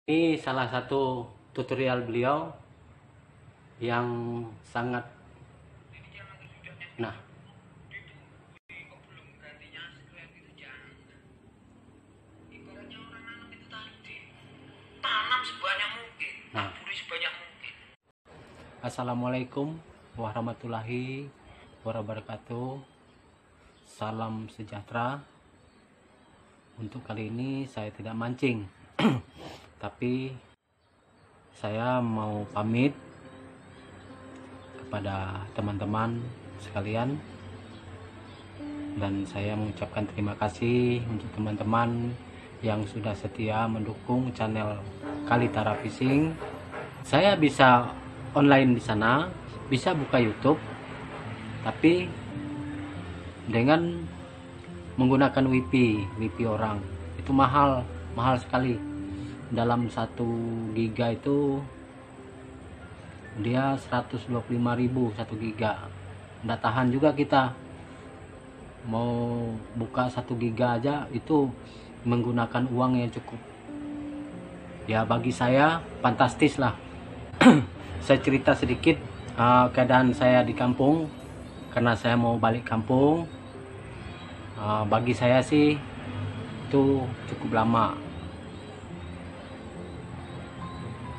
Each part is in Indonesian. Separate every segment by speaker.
Speaker 1: Ini salah satu tutorial beliau yang sangat nah
Speaker 2: tanam sebanyak mungkin,
Speaker 1: nah
Speaker 2: taburi sebanyak mungkin.
Speaker 1: Assalamualaikum warahmatullahi wabarakatuh. Salam sejahtera. Untuk kali ini saya tidak mancing tapi saya mau pamit kepada teman-teman sekalian, dan saya mengucapkan terima kasih untuk teman-teman yang sudah setia mendukung channel Kalitara Fishing. Saya bisa online di sana, bisa buka YouTube, tapi dengan menggunakan WiFi orang. Itu mahal sekali. Dalam 1 giga itu dia 125.000 1 giga. Nggak tahan juga kita. Mau buka 1 giga aja itu menggunakan uang yang cukup. Ya bagi saya fantastis lah. Saya cerita sedikit keadaan saya di kampung, karena saya mau balik kampung. Bagi saya sih itu cukup lama,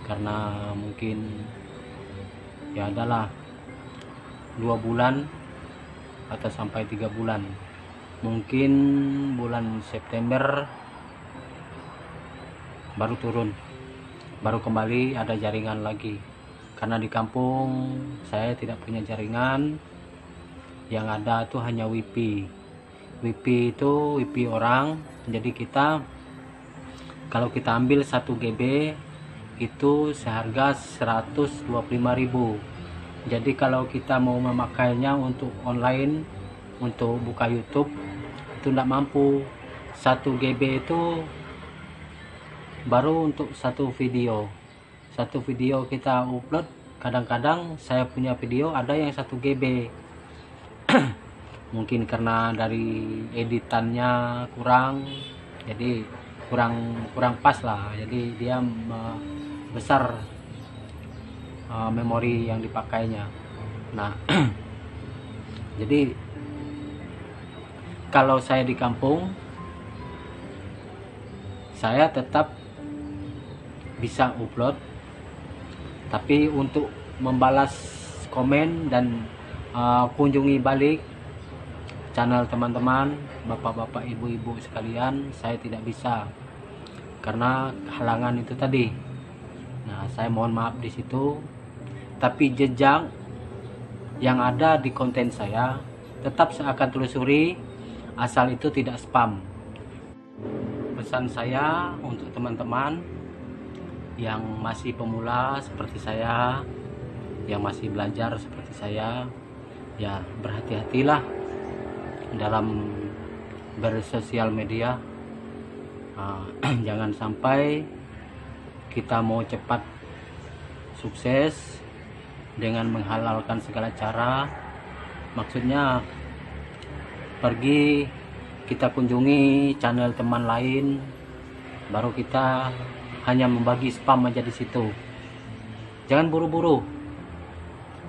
Speaker 1: karena mungkin ya adalah 2 bulan atau sampai 3 bulan. Mungkin bulan September baru turun, baru kembali ada jaringan lagi. Karena di kampung saya tidak punya jaringan, yang ada tuh hanya WiFi itu WiFi orang. Jadi kita kalau kita ambil 1 GB itu seharga 125.000. Jadi kalau kita mau memakainya untuk online, untuk buka YouTube, itu tidak mampu. 1 GB itu baru untuk 1 video. 1 video kita upload, kadang-kadang saya punya video ada yang 1 GB. Mungkin karena dari editannya kurang, jadi kurang pas lah. Jadi dia besar memori yang dipakainya. Nah jadi kalau saya di kampung, saya tetap bisa upload, tapi untuk membalas komen dan kunjungi balik channel teman-teman, bapak-bapak, ibu-ibu sekalian, saya tidak bisa karena halangan itu tadi. Nah, saya mohon maaf di situ. Tapi jejak yang ada di konten saya tetap saya akan telusuri, asal itu tidak spam. Pesan saya untuk teman-teman yang masih pemula seperti saya, yang masih belajar seperti saya, ya berhati-hatilah dalam bersosial media. Jangan sampai kita mau cepat sukses dengan menghalalkan segala cara. Maksudnya pergi kita kunjungi channel teman lain, baru kita hanya membagi spam aja di situ. Jangan buru-buru,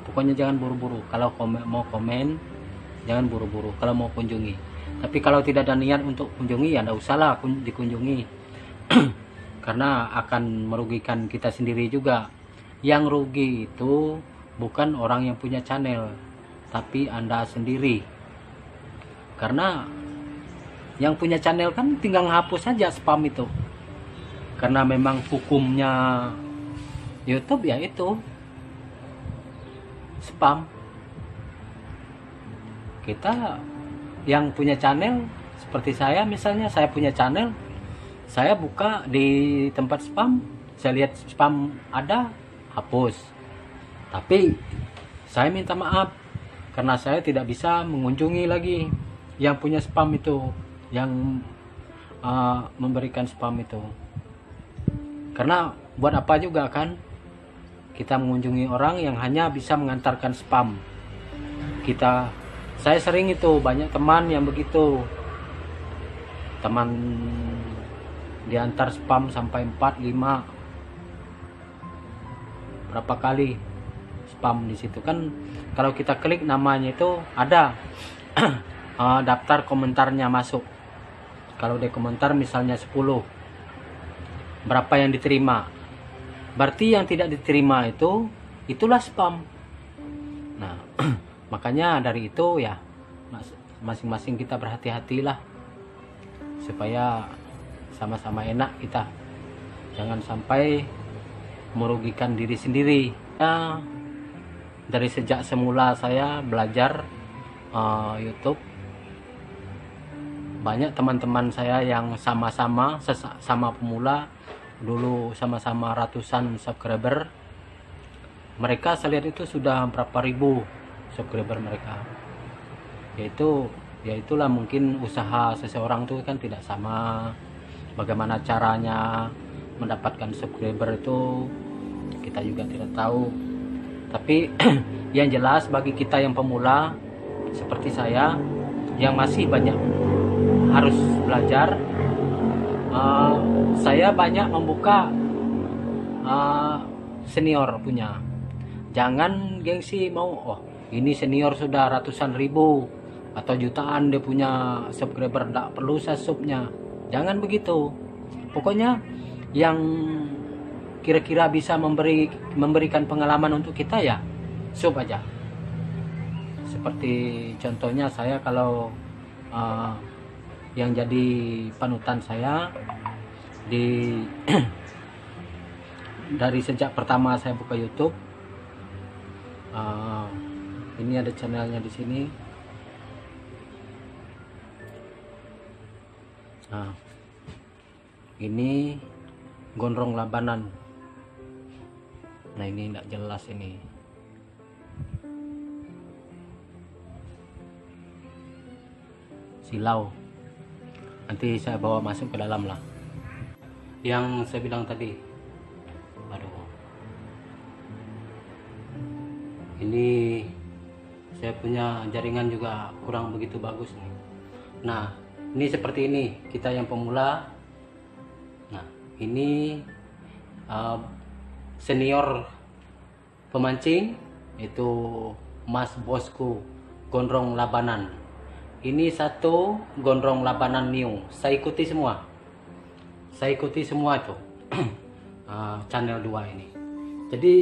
Speaker 1: pokoknya jangan buru-buru. Kalau mau komen jangan buru-buru kalau mau kunjungi. Tapi kalau tidak ada niat untuk kunjungi, ya tidak usahlah dikunjungi. Karena akan merugikan kita sendiri juga. Yang rugi itu bukan orang yang punya channel, tapi Anda sendiri. Karena yang punya channel kan tinggal hapus saja spam itu. Karena memang hukumnya YouTube ya itu spam. Kita yang punya channel seperti saya, misalnya saya punya channel, saya buka di tempat spam, saya lihat spam ada, hapus. Tapi saya minta maaf karena saya tidak bisa mengunjungi lagi yang punya spam itu, yang memberikan spam itu. Karena buat apa juga kan kita mengunjungi orang yang hanya bisa mengantarkan spam. Saya sering itu, banyak teman yang begitu. Teman diantar spam sampai 4, 5, berapa kali spam di situ kan. Kalau kita klik namanya itu ada daftar komentarnya masuk. Kalau dia komentar misalnya 10, berapa yang diterima, berarti yang tidak diterima itulah spam. Nah makanya dari itu ya masing-masing kita berhati-hatilah supaya sama-sama enak kita, jangan sampai merugikan diri sendiri. Ya, dari sejak semula saya belajar YouTube, banyak teman-teman saya yang sama-sama pemula dulu, sama-sama ratusan subscriber. Mereka saya lihat itu sudah berapa ribu subscriber mereka. Itulah mungkin usaha seseorang tuh kan tidak sama. Bagaimana caranya mendapatkan subscriber itu kita juga tidak tahu. Tapi yang jelas bagi kita yang pemula seperti saya yang masih banyak harus belajar, saya banyak membuka senior punya. Jangan gengsi mau ini senior sudah ratusan ribu atau jutaan dia punya subscriber, tidak perlu saya subnya. Jangan begitu. Pokoknya yang kira-kira bisa memberikan pengalaman untuk kita ya sub aja. Seperti contohnya saya, kalau yang jadi panutan saya dari sejak pertama saya buka YouTube, ini ada channelnya di sini. Nah, ini Gondrong Labanan. Nah ini tidak jelas ini. Silau. Nanti saya bawa masuk ke dalam lah. Yang saya bilang tadi. Aduh. Ini saya punya jaringan juga kurang begitu bagus nih. Nah, ini seperti ini kita yang pemula. Nah, ini senior pemancing itu Mas Bosku Gondrong Labanan. Ini satu Gondrong Labanan New. Saya ikuti semua itu channel 2 ini. Jadi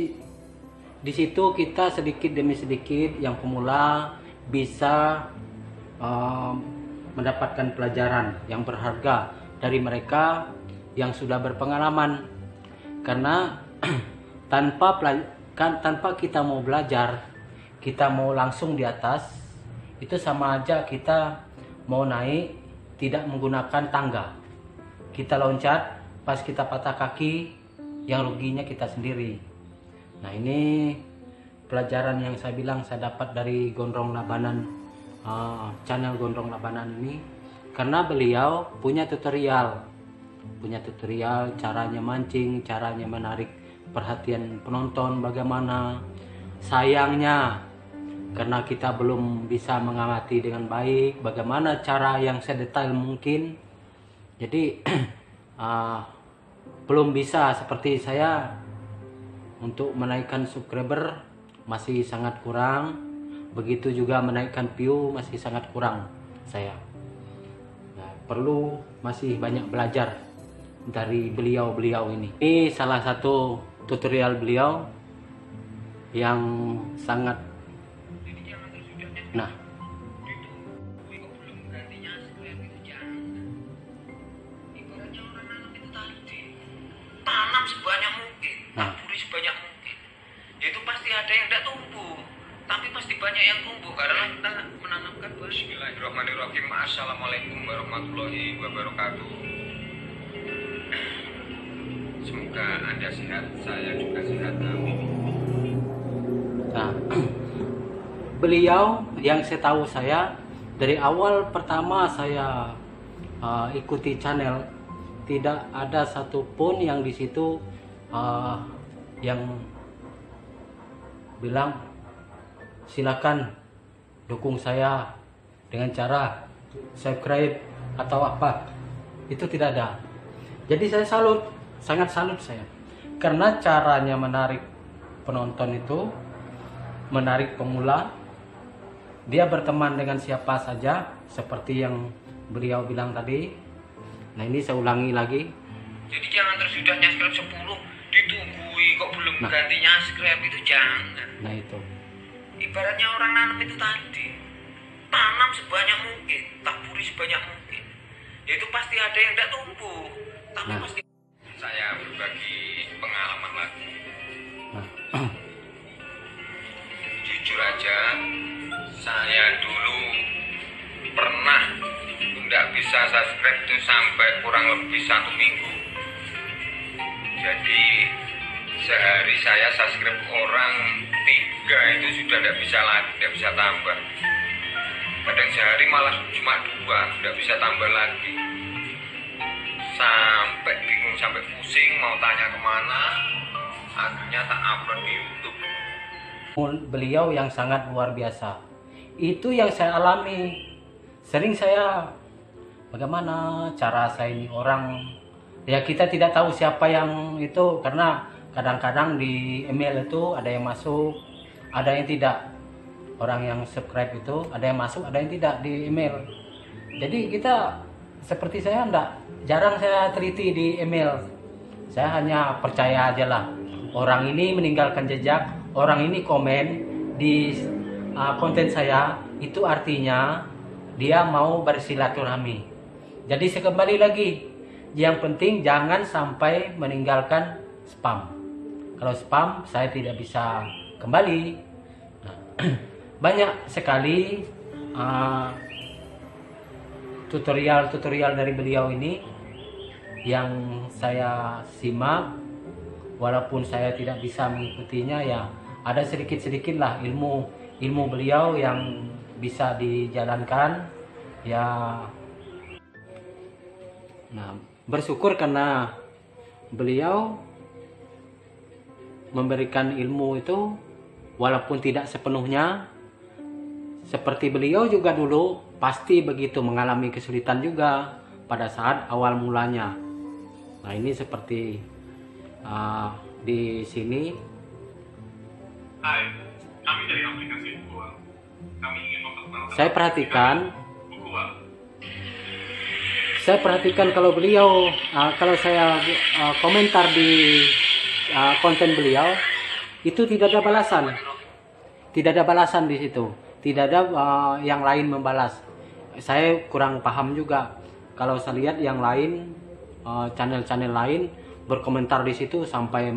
Speaker 1: di situ kita sedikit demi sedikit yang pemula bisa mendapatkan pelajaran yang berharga dari mereka yang sudah berpengalaman. Karena tanpa kita mau belajar, kita mau langsung di atas, itu sama aja kita mau naik tidak menggunakan tangga. Kita loncat, pas kita patah kaki, yang ruginya kita sendiri. Nah ini pelajaran yang saya bilang saya dapat dari Gondrong Labanan, channel Gondrong Labanan ini, karena beliau punya tutorial caranya mancing, caranya menarik perhatian penonton bagaimana. Sayangnya karena kita belum bisa mengamati dengan baik bagaimana cara yang sedetail mungkin, jadi belum bisa seperti saya untuk menaikkan subscriber, masih sangat kurang. Begitu juga menaikkan view masih sangat kurang saya. Nah, perlu masih banyak belajar dari beliau ini. Ini salah satu tutorial beliau yang sangat, nah
Speaker 2: tanam sebanyak mungkin, taburi sebanyak mungkin. Itu pasti ada yang tidak tumbuh, tapi pasti banyak yang tumbuh karena kita menanamkan. Bismillahirrahmanirrahim. Assalamualaikum warahmatullahi wabarakatuh. Semoga Anda sehat, saya juga sehat, amin.
Speaker 1: Nah, beliau yang saya tahu, saya dari awal pertama saya ikuti channel, tidak ada satupun yang di situ yang bilang silakan dukung saya dengan cara subscribe atau apa. Itu tidak ada. Jadi saya sangat salut saya, karena caranya menarik penonton itu, menarik pemula. Dia berteman dengan siapa saja seperti yang beliau bilang tadi. Nah, ini saya ulangi lagi.
Speaker 2: Jadi jangan tersudah subscribe 10 ditungguin kok belum ganti subscribe, itu jangan.
Speaker 1: Nah itu.
Speaker 2: Ibaratnya orang nanam itu tadi, tanam sebanyak mungkin, taburi sebanyak mungkin. Itu pasti ada yang tidak tumbuh, tapi pasti. Saya berbagi pengalaman lagi. Jujur aja, saya dulu pernah tidak bisa subscribe itu sampai kurang lebih 1 minggu. Jadi sehari saya subscribe orang 3 itu sudah tidak bisa lagi, tidak bisa tambah. Kadang sehari malah cuma 2, tidak bisa tambah lagi. Sampai bingung, sampai pusing mau tanya kemana. Akhirnya tak upload di YouTube.
Speaker 1: Beliau yang sangat luar biasa. Itu yang saya alami. Sering saya, bagaimana cara saya ini orang, ya kita tidak tahu siapa yang itu, karena kadang-kadang di email itu ada yang masuk, ada yang tidak. Orang yang subscribe itu ada yang masuk, ada yang tidak di email. Jadi kita seperti saya jarang saya teliti di email. Saya hanya percaya aja lah. Orang ini meninggalkan jejak, orang ini komen di konten saya, itu artinya dia mau bersilaturahmi. Jadi saya kembali lagi, yang penting jangan sampai meninggalkan spam. Kalau spam saya tidak bisa kembali. Nah, banyak sekali tutorial dari beliau ini yang saya simak, walaupun saya tidak bisa mengikutinya, ya ada sedikit-sedikit lah ilmu beliau yang bisa dijalankan ya. Nah, bersyukur karena beliau memberikan ilmu itu walaupun tidak sepenuhnya. Seperti beliau juga dulu pasti begitu, mengalami kesulitan juga pada saat awal mulanya. Nah, ini seperti di sini.
Speaker 3: Hai, kami dari aplikasi Bukuan. Kami ingin memperkenalkan.
Speaker 1: Saya perhatikan kalau beliau, kalau saya komentar di konten beliau, itu tidak ada balasan. Tidak ada balasan di situ. Tidak ada yang lain membalas. Saya kurang paham juga. Kalau saya lihat yang lain, channel-channel lain berkomentar di situ sampai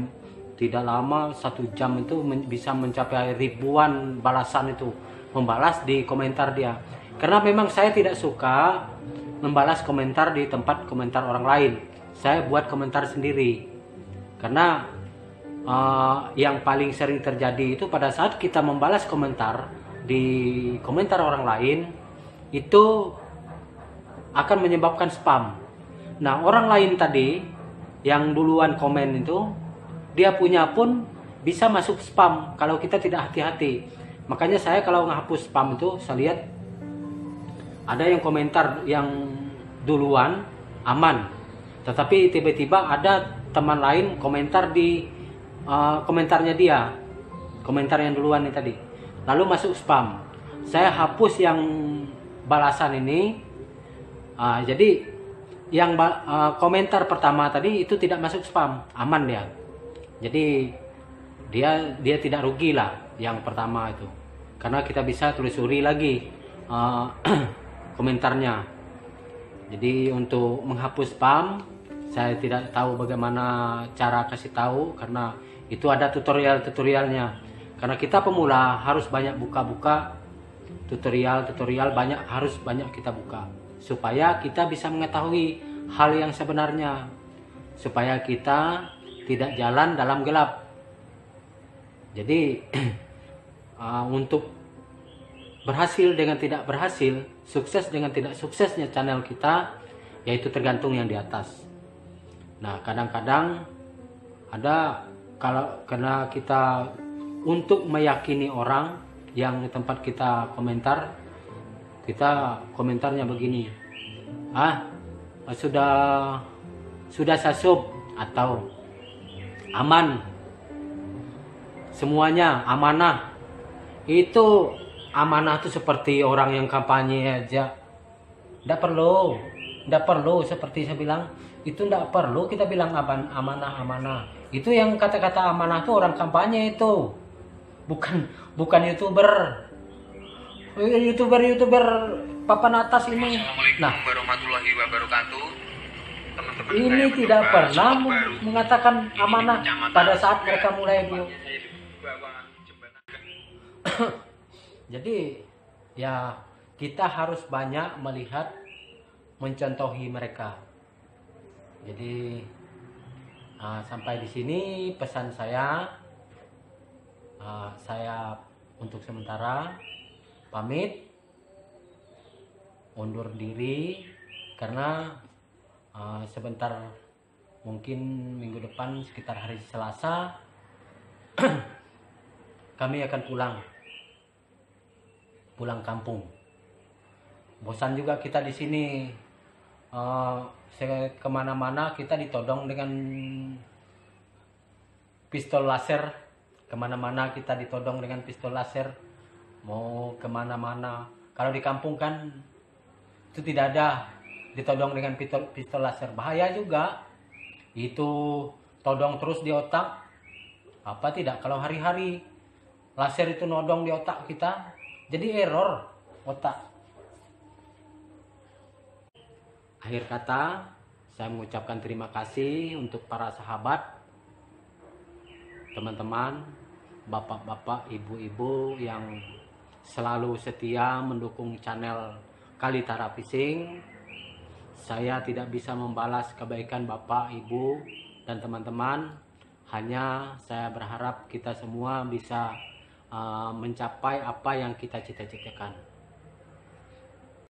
Speaker 1: tidak lama 1 jam itu bisa mencapai ribuan balasan itu, membalas di komentar dia. Karena memang saya tidak suka membalas komentar di tempat komentar orang lain. Saya buat komentar sendiri. Karena yang paling sering terjadi itu pada saat kita membalas komentar di komentar orang lain, itu akan menyebabkan spam. Nah, orang lain tadi yang duluan komen itu, dia punya pun bisa masuk spam kalau kita tidak hati-hati. Makanya saya kalau ngehapus spam itu, saya lihat ada yang komentar yang duluan aman, tetapi tiba-tiba ada teman lain komentar di komentarnya dia, komentar yang duluan ini tadi, lalu masuk spam. Saya hapus yang balasan ini. Jadi yang komentar pertama tadi itu tidak masuk spam, aman dia. Jadi dia tidak rugi lah yang pertama itu, karena kita bisa telusuri lagi komentarnya. Jadi untuk menghapus spam, saya tidak tahu bagaimana cara kasih tahu, karena itu ada tutorialnya. Karena kita pemula harus banyak buka-buka tutorial banyak, harus banyak kita buka supaya kita bisa mengetahui hal yang sebenarnya, supaya kita tidak jalan dalam gelap. Jadi untuk berhasil dengan tidak berhasil, sukses dengan tidak suksesnya channel kita, yaitu tergantung yang di atas. Nah, kadang-kadang ada karena kita untuk meyakini orang yang di tempat kita komentar, kita komentarnya begini, sudah saya sub, atau aman, semuanya amanah. Itu amanah itu seperti orang yang kampanye aja. Tidak perlu seperti saya bilang, itu tidak perlu kita bilang amanah. Itu yang kata-kata amanah itu orang kampanye itu, bukan youtuber papan atas ini.
Speaker 2: Assalamualaikum
Speaker 1: Nah,
Speaker 2: warahmatullahi wabarakatuh. Teman-teman
Speaker 1: ini
Speaker 2: saya
Speaker 1: tidak
Speaker 2: mencoba
Speaker 1: pernah
Speaker 2: spot baru.
Speaker 1: mengatakan
Speaker 2: Ini di
Speaker 1: amanah
Speaker 2: kecamatan
Speaker 1: pada saat
Speaker 2: juga.
Speaker 1: mereka mulai
Speaker 2: Tempatnya saya di bawah jembatan.
Speaker 1: Jadi ya kita harus banyak melihat, mencontohi mereka. Jadi sampai di sini pesan saya. Saya untuk sementara pamit, undur diri karena sebentar, mungkin minggu depan sekitar hari Selasa kami akan pulang kampung. Bosan juga kita di sini. Kemana-mana kita ditodong dengan pistol laser. Kemana-mana kita ditodong dengan pistol laser. Mau kemana-mana. Kalau di kampung kan itu tidak ada ditodong dengan pistol laser. Bahaya juga. Itu todong terus di otak. Apa tidak? Kalau hari-hari laser itu nodong di otak kita, jadi error otak. Akhir kata, saya mengucapkan terima kasih untuk para sahabat, teman-teman, bapak-bapak, ibu-ibu yang selalu setia mendukung channel Kalitara Fishing. Saya tidak bisa membalas kebaikan bapak, ibu, dan teman-teman. Hanya saya berharap kita semua bisa mencapai apa yang kita cita-citakan.